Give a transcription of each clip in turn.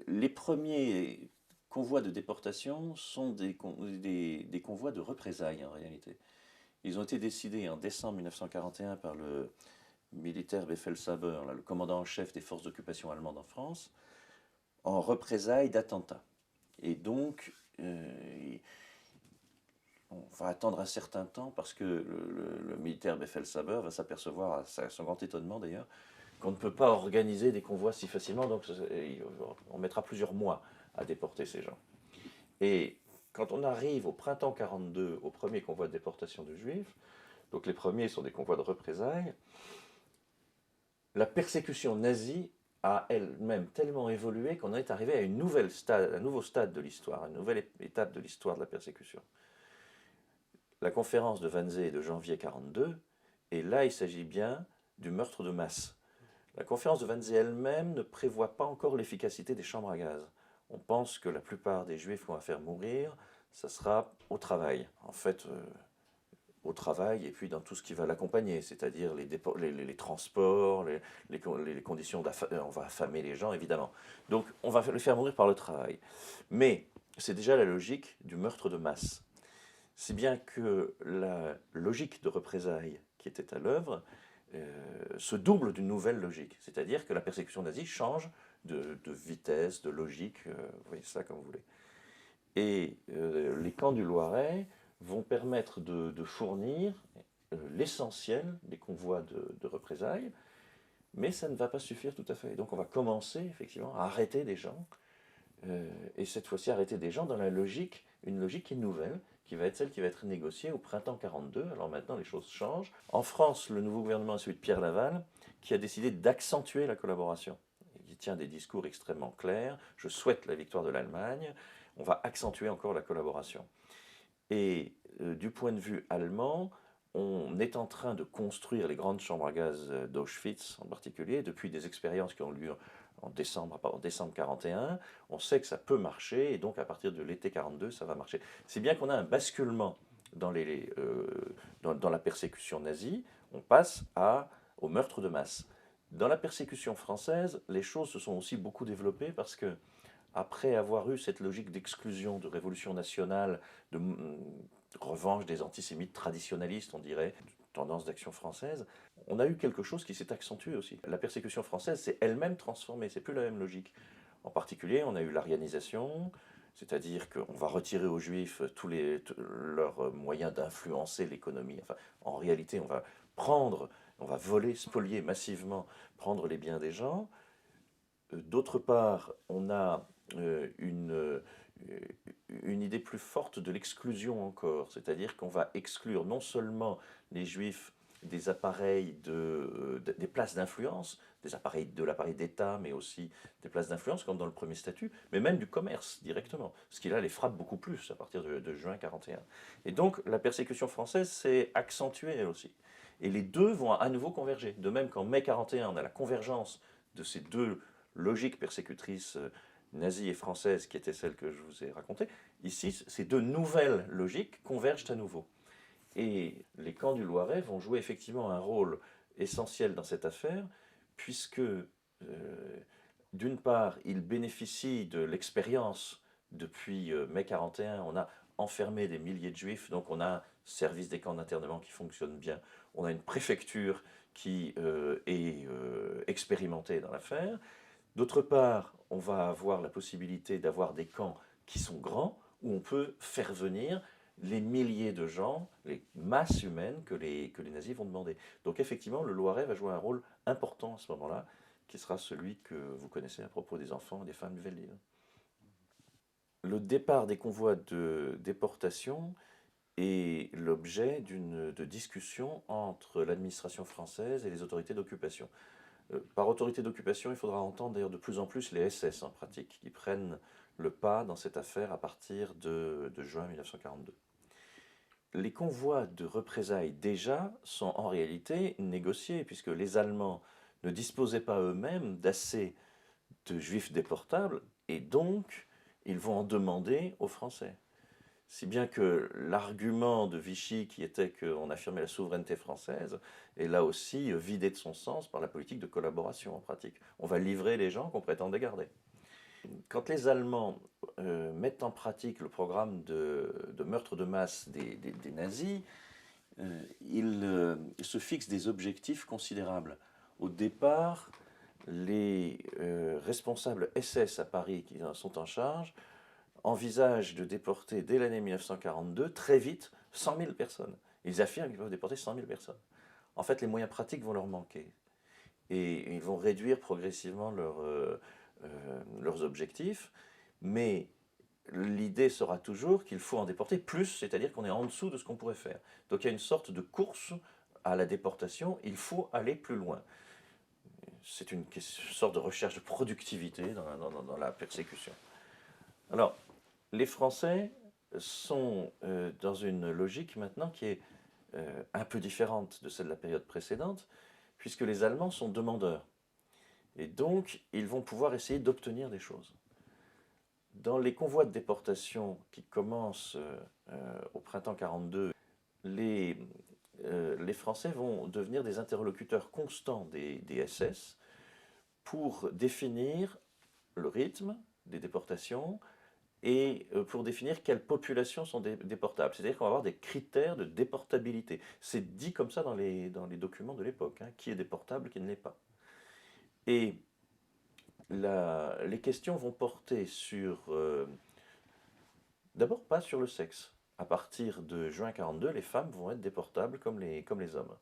les premiers convois de déportation sont des convois de représailles en réalité. Ils ont été décidés en décembre 1941 par le militaire Befehlshaber, là, le commandant en chef des forces d'occupation allemandes en France, en représailles d'attentats. Et donc, on va attendre un certain temps parce que le militaire Befehlshaber va s'apercevoir, à son grand étonnement d'ailleurs, qu'on ne peut pas organiser des convois si facilement, donc on mettra plusieurs mois à déporter ces gens. Et quand on arrive au printemps 42, au premier convoi de déportation de juifs, donc les premiers sont des convois de représailles, la persécution nazie a elle-même tellement évolué qu'on est arrivé à un nouveau stade de l'histoire, une nouvelle étape de l'histoire de la persécution. La conférence de Wannsee de janvier 1942, et là il s'agit bien du meurtre de masse. La conférence de Wannsee elle-même ne prévoit pas encore l'efficacité des chambres à gaz. On pense que la plupart des juifs qu'on va faire mourir, ça sera au travail. En fait, au travail et puis dans tout ce qui va l'accompagner, c'est-à-dire les transports, les conditions on va affamer les gens évidemment. Donc on va les faire mourir par le travail. Mais c'est déjà la logique du meurtre de masse. Si bien que la logique de représailles qui était à l'œuvre se double d'une nouvelle logique. C'est-à-dire que la persécution nazie change de vitesse, de logique, vous voyez ça comme vous voulez. Et les camps du Loiret vont permettre de fournir l'essentiel des convois de représailles, mais ça ne va pas suffire tout à fait. Donc on va commencer effectivement à arrêter des gens, et cette fois-ci arrêter des gens dans une logique qui est nouvelle, qui va être celle qui va être négociée au printemps 42. Alors maintenant, les choses changent. En France, le nouveau gouvernement est celui de Pierre Laval, qui a décidé d'accentuer la collaboration. Il tient des discours extrêmement clairs. Je souhaite la victoire de l'Allemagne. On va accentuer encore la collaboration. Et du point de vue allemand, on est en train de construire les grandes chambres à gaz d'Auschwitz en particulier, depuis des expériences qui ont lieu en décembre 41. On sait que ça peut marcher, et donc à partir de l'été 42, ça va marcher. C'est bien qu'on a un basculement dans la persécution nazie, on passe au meurtre de masse. Dans la persécution française, les choses se sont aussi beaucoup développées parce que après avoir eu cette logique d'exclusion, de révolution nationale, de revanche des antisémites traditionnalistes, on dirait, tendance d'action française, on a eu quelque chose qui s'est accentué aussi. La persécution française s'est elle-même transformée, c'est plus la même logique. En particulier, on a eu l'arianisation, c'est-à-dire qu'on va retirer aux juifs tous leurs moyens d'influencer l'économie. Enfin, en réalité, on va voler, spolier massivement, prendre les biens des gens. D'autre part, on a une idée plus forte de l'exclusion encore, c'est-à-dire qu'on va exclure non seulement les juifs des appareils des places d'influence, de l'appareil d'État, mais aussi des places d'influence, comme dans le premier statut, mais même du commerce directement, ce qui là les frappe beaucoup plus à partir de juin 41. Et donc la persécution française s'est accentuée elle aussi. Et les deux vont à nouveau converger. De même qu'en mai 41, on a la convergence de ces deux logiques persécutrices nazie et française qui était celle que je vous ai racontée, ici, ces deux nouvelles logiques convergent à nouveau. Et les camps du Loiret vont jouer effectivement un rôle essentiel dans cette affaire, puisque d'une part, ils bénéficient de l'expérience depuis mai 41, on a enfermé des milliers de juifs, donc on a un service des camps d'internement qui fonctionne bien, on a une préfecture qui est expérimentée dans l'affaire. D'autre part, on va avoir la possibilité d'avoir des camps qui sont grands, où on peut faire venir les milliers de gens, les masses humaines que les nazis vont demander. Donc effectivement, le Loiret va jouer un rôle important à ce moment-là, qui sera celui que vous connaissez à propos des enfants et des femmes du Veldiv. Le départ des convois de déportation est l'objet de discussions entre l'administration française et les autorités d'occupation. Par autorité d'occupation, il faudra entendre d'ailleurs de plus en plus les SS en pratique, qui prennent le pas dans cette affaire à partir de juin 1942. Les convois de représailles déjà sont en réalité négociés, puisque les Allemands ne disposaient pas eux-mêmes d'assez de juifs déportables, et donc ils vont en demander aux Français. Si bien que l'argument de Vichy, qui était qu'on affirmait la souveraineté française, est là aussi vidé de son sens par la politique de collaboration en pratique. On va livrer les gens qu'on prétendait garder. Quand les Allemands mettent en pratique le programme de meurtre de masse des nazis, ils se fixent des objectifs considérables. Au départ, les responsables SS à Paris qui en sont en charge envisagent de déporter dès l'année 1942, très vite, 100 000 personnes. Ils affirment qu'ils peuvent déporter 100 000 personnes. En fait, les moyens pratiques vont leur manquer. Et ils vont réduire progressivement leurs objectifs, mais l'idée sera toujours qu'il faut en déporter plus, c'est-à-dire qu'on est en dessous de ce qu'on pourrait faire. Donc il y a une sorte de course à la déportation, il faut aller plus loin. C'est une sorte de recherche de productivité dans la persécution. Alors, les Français sont dans une logique maintenant qui est un peu différente de celle de la période précédente, puisque les Allemands sont demandeurs. Et donc, ils vont pouvoir essayer d'obtenir des choses. Dans les convois de déportation qui commencent au printemps 42, les Français vont devenir des interlocuteurs constants des SS pour définir le rythme des déportations et pour définir quelles populations sont déportables. C'est-à-dire qu'on va avoir des critères de déportabilité. C'est dit comme ça dans les documents de l'époque, hein, qui est déportable, qui ne l'est pas. Et les questions vont porter sur... d'abord, pas sur le sexe. À partir de juin 42, les femmes vont être déportables comme les hommes.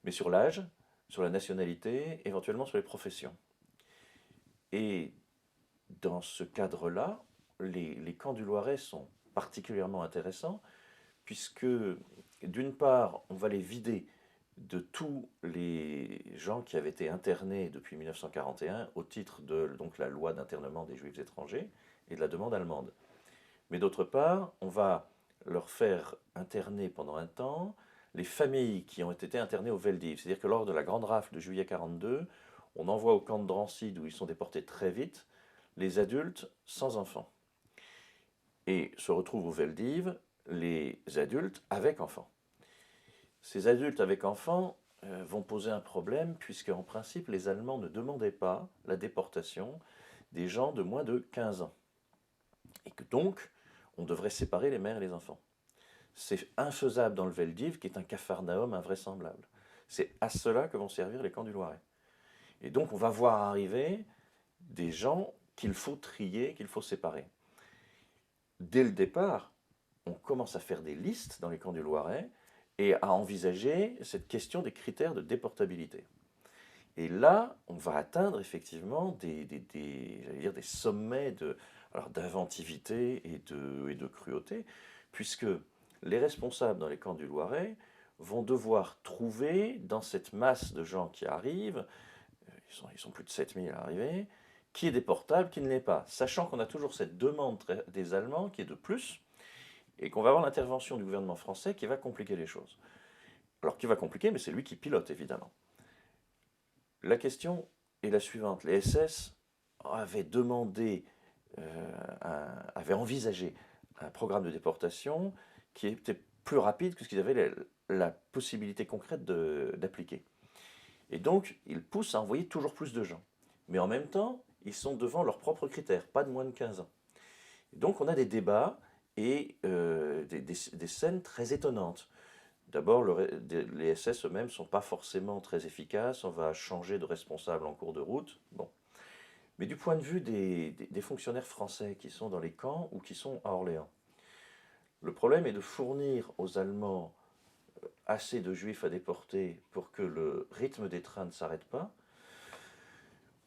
Mais sur l'âge, sur la nationalité, éventuellement sur les professions. Et dans ce cadre-là, les camps du Loiret sont particulièrement intéressants, puisque d'une part, on va les vider de tous les gens qui avaient été internés depuis 1941 au titre de donc, la loi d'internement des juifs étrangers et de la demande allemande. Mais d'autre part, on va leur faire interner pendant un temps les familles qui ont été internées au Veldiv. C'est-à-dire que lors de la grande rafle de juillet 1942, on envoie au camp de Drancy, où ils sont déportés très vite, les adultes sans enfants. Et se retrouvent au Veldiv les adultes avec enfants. Ces adultes avec enfants vont poser un problème, puisque en principe, les Allemands ne demandaient pas la déportation des gens de moins de 15 ans. Et que donc, on devrait séparer les mères et les enfants. C'est infaisable dans le Veldiv, qui est un capharnaüm invraisemblable. C'est à cela que vont servir les camps du Loiret. Et donc, on va voir arriver des gens qu'il faut trier, qu'il faut séparer. Dès le départ, on commence à faire des listes dans les camps du Loiret et à envisager cette question des critères de déportabilité. Et là, on va atteindre effectivement des sommets d'inventivité et de cruauté, puisque les responsables dans les camps du Loiret vont devoir trouver dans cette masse de gens qui arrivent, ils sont plus de 7000 à arriver, qui est déportable, qui ne l'est pas, sachant qu'on a toujours cette demande des Allemands qui est de plus, et qu'on va avoir l'intervention du gouvernement français qui va compliquer les choses. Alors qui va compliquer, mais c'est lui qui pilote évidemment. La question est la suivante. Les SS avaient demandé, avaient envisagé un programme de déportation qui était plus rapide que ce qu'ils avaient la possibilité concrète d'appliquer. Et donc, ils poussent à envoyer toujours plus de gens. Mais en même temps, ils sont devant leurs propres critères, pas de moins de 15 ans. Et donc, on a des débats et des scènes très étonnantes. D'abord, les SS eux-mêmes ne sont pas forcément très efficaces, on va changer de responsable en cours de route. Bon. Mais du point de vue des fonctionnaires français qui sont dans les camps ou qui sont à Orléans, le problème est de fournir aux Allemands assez de juifs à déporter pour que le rythme des trains ne s'arrête pas,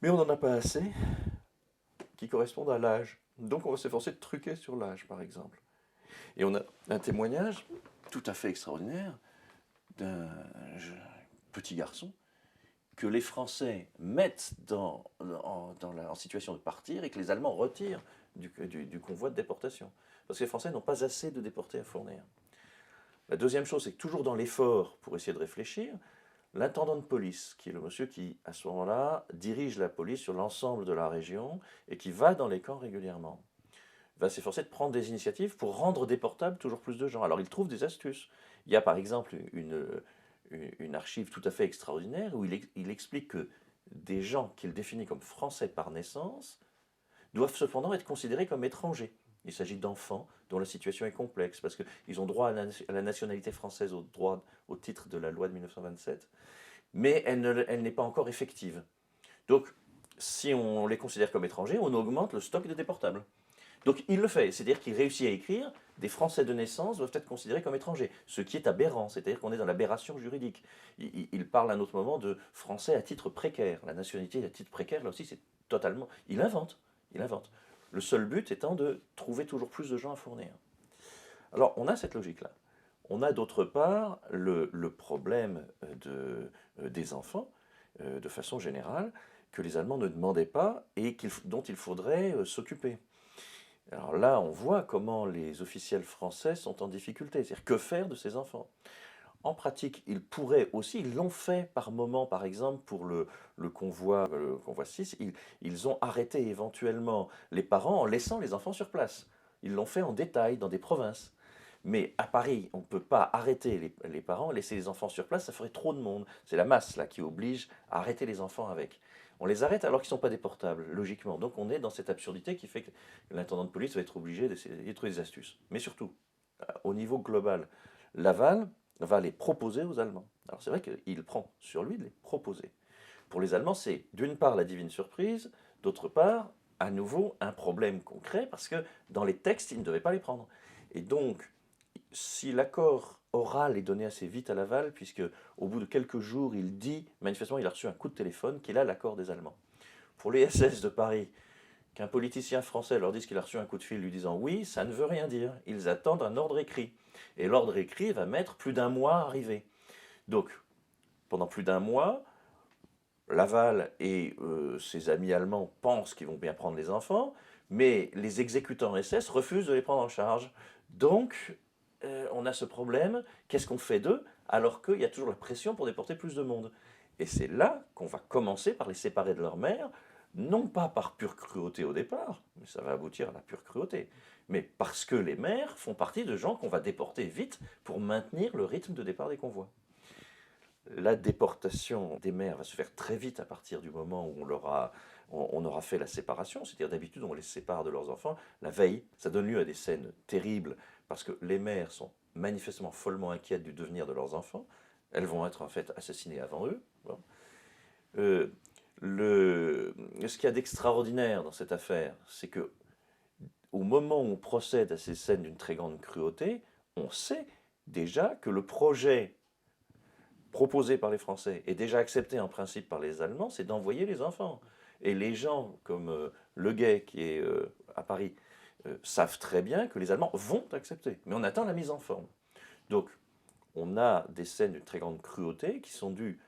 mais on n'en a pas assez qui correspondent à l'âge. Donc on va s'efforcer de truquer sur l'âge, par exemple. Et on a un témoignage tout à fait extraordinaire d'un petit garçon que les Français mettent en situation de partir et que les Allemands retirent du convoi de déportation. Parce que les Français n'ont pas assez de déportés à fournir. La deuxième chose, c'est que toujours dans l'effort pour essayer de réfléchir, l'intendant de police, qui est le monsieur qui, à ce moment-là, dirige la police sur l'ensemble de la région et qui va dans les camps régulièrement, va s'efforcer de prendre des initiatives pour rendre déportables toujours plus de gens. Alors il trouve des astuces. Il y a par exemple une archive tout à fait extraordinaire où il explique que des gens qu'il définit comme français par naissance doivent cependant être considérés comme étrangers. Il s'agit d'enfants dont la situation est complexe, parce qu'ils ont droit à la nationalité française au titre de la loi de 1927, mais elle n'est pas encore effective. Donc, si on les considère comme étrangers, on augmente le stock de déportables. Donc il le fait, c'est-à-dire qu'il réussit à écrire des Français de naissance doivent être considérés comme étrangers, ce qui est aberrant, c'est-à-dire qu'on est dans l'aberration juridique. Il parle à un autre moment de Français à titre précaire. La nationalité à titre précaire, là aussi, c'est totalement... Il invente, il invente. Le seul but étant de trouver toujours plus de gens à fournir. Alors on a cette logique-là. On a d'autre part le problème des enfants, de façon générale, que les Allemands ne demandaient pas et dont il faudrait s'occuper. Alors là, on voit comment les officiels français sont en difficulté. C'est-à-dire, que faire de ces enfants? En pratique, ils pourraient aussi, ils l'ont fait par moment, par exemple, pour le convoi 6, ils ont arrêté éventuellement les parents en laissant les enfants sur place. Ils l'ont fait en détail dans des provinces. Mais à Paris, on ne peut pas arrêter les parents, laisser les enfants sur place, ça ferait trop de monde. C'est la masse là qui oblige à arrêter les enfants avec. On les arrête alors qu'ils ne sont pas déportables, logiquement. Donc on est dans cette absurdité qui fait que l'intendant de police va être obligé d'essayer de trouver des astuces. Mais surtout, au niveau global, Laval va les proposer aux Allemands. Alors c'est vrai qu'il prend sur lui de les proposer. Pour les Allemands, c'est d'une part la divine surprise, d'autre part, à nouveau, un problème concret, parce que dans les textes, ils ne devaient pas les prendre. Et donc, si l'accord oral est donné assez vite à Laval, puisque au bout de quelques jours, il dit, manifestement, il a reçu un coup de téléphone, qu'il a l'accord des Allemands. Pour les SS de Paris, qu'un politicien français leur dise qu'il a reçu un coup de fil lui disant oui, ça ne veut rien dire. Ils attendent un ordre écrit. Et l'ordre écrit va mettre plus d'un mois à arriver. Donc, pendant plus d'un mois, Laval et ses amis allemands pensent qu'ils vont bien prendre les enfants, mais les exécutants SS refusent de les prendre en charge. Donc, on a ce problème, qu'est-ce qu'on fait d'eux, alors qu'il y a toujours la pression pour déporter plus de monde. Et c'est là qu'on va commencer par les séparer de leur mère, non pas par pure cruauté au départ, mais ça va aboutir à la pure cruauté, mais parce que les mères font partie de gens qu'on va déporter vite pour maintenir le rythme de départ des convois. La déportation des mères va se faire très vite à partir du moment où on aura fait la séparation, c'est-à-dire d'habitude on les sépare de leurs enfants la veille. Ça donne lieu à des scènes terribles parce que les mères sont manifestement follement inquiètes du devenir de leurs enfants. Elles vont être en fait assassinées avant eux. Bon. Ce qu'il y a d'extraordinaire dans cette affaire, c'est que au moment où on procède à ces scènes d'une très grande cruauté, on sait déjà que le projet proposé par les Français et déjà accepté en principe par les Allemands, c'est d'envoyer les enfants. Et les gens comme Le Gay, qui est à Paris, savent très bien que les Allemands vont accepter. Mais on attend la mise en forme. Donc, on a des scènes d'une très grande cruauté qui sont dues,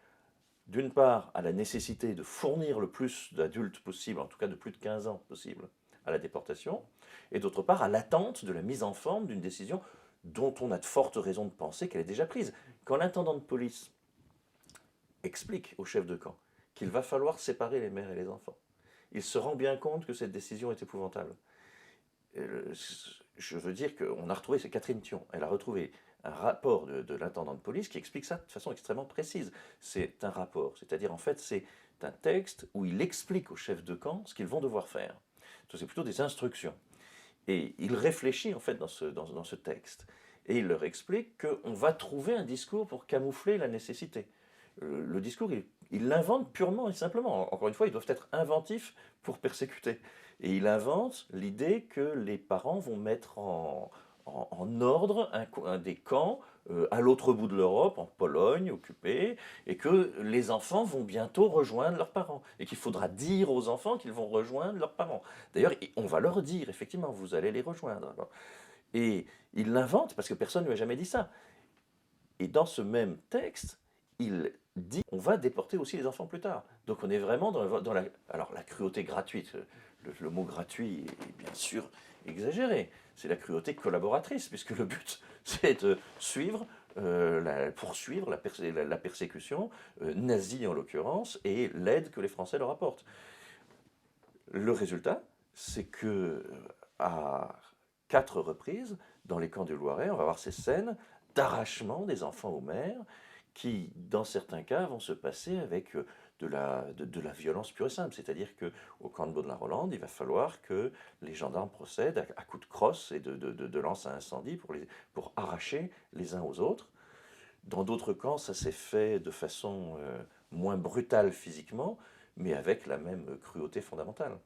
d'une part, à la nécessité de fournir le plus d'adultes possible, en tout cas de plus de 15 ans possible, à la déportation, et d'autre part, à l'attente de la mise en forme d'une décision dont on a de fortes raisons de penser qu'elle est déjà prise. Quand l'intendant de police explique au chef de camp qu'il va falloir séparer les mères et les enfants, il se rend bien compte que cette décision est épouvantable. Je veux dire qu'on a retrouvé, c'est Catherine Thion, elle a retrouvé un rapport de l'intendant de police qui explique ça de façon extrêmement précise. C'est un rapport, c'est-à-dire en fait c'est un texte où il explique au chef de camp ce qu'ils vont devoir faire. C'est plutôt des instructions. Et il réfléchit en fait dans ce texte. Et il leur explique qu'on va trouver un discours pour camoufler la nécessité. Le discours, il l'invente purement et simplement. Encore une fois, ils doivent être inventifs pour persécuter. Et il invente l'idée que les parents vont mettre en ordre des camps à l'autre bout de l'Europe, en Pologne occupée, et que les enfants vont bientôt rejoindre leurs parents, et qu'il faudra dire aux enfants qu'ils vont rejoindre leurs parents. D'ailleurs, on va leur dire, effectivement, vous allez les rejoindre. Et il l'invente parce que personne ne lui a jamais dit ça. Et dans ce même texte, il dit on va déporter aussi les enfants plus tard. Donc on est vraiment dans la... Alors la cruauté gratuite, le mot gratuit est bien sûr exagéré. C'est la cruauté collaboratrice, puisque le but c'est de suivre, poursuivre la persécution nazie en l'occurrence, et l'aide que les Français leur apportent. Le résultat, c'est que à 4 reprises, dans les camps du Loiret, on va voir ces scènes d'arrachement des enfants aux mères, qui, dans certains cas, vont se passer avec de la violence pure et simple. C'est-à-dire qu'au camp de Baude-la-Rolande, il va falloir que les gendarmes procèdent à coups de crosse et de lance à incendie pour arracher les uns aux autres. Dans d'autres camps, ça s'est fait de façon moins brutale physiquement, mais avec la même cruauté fondamentale.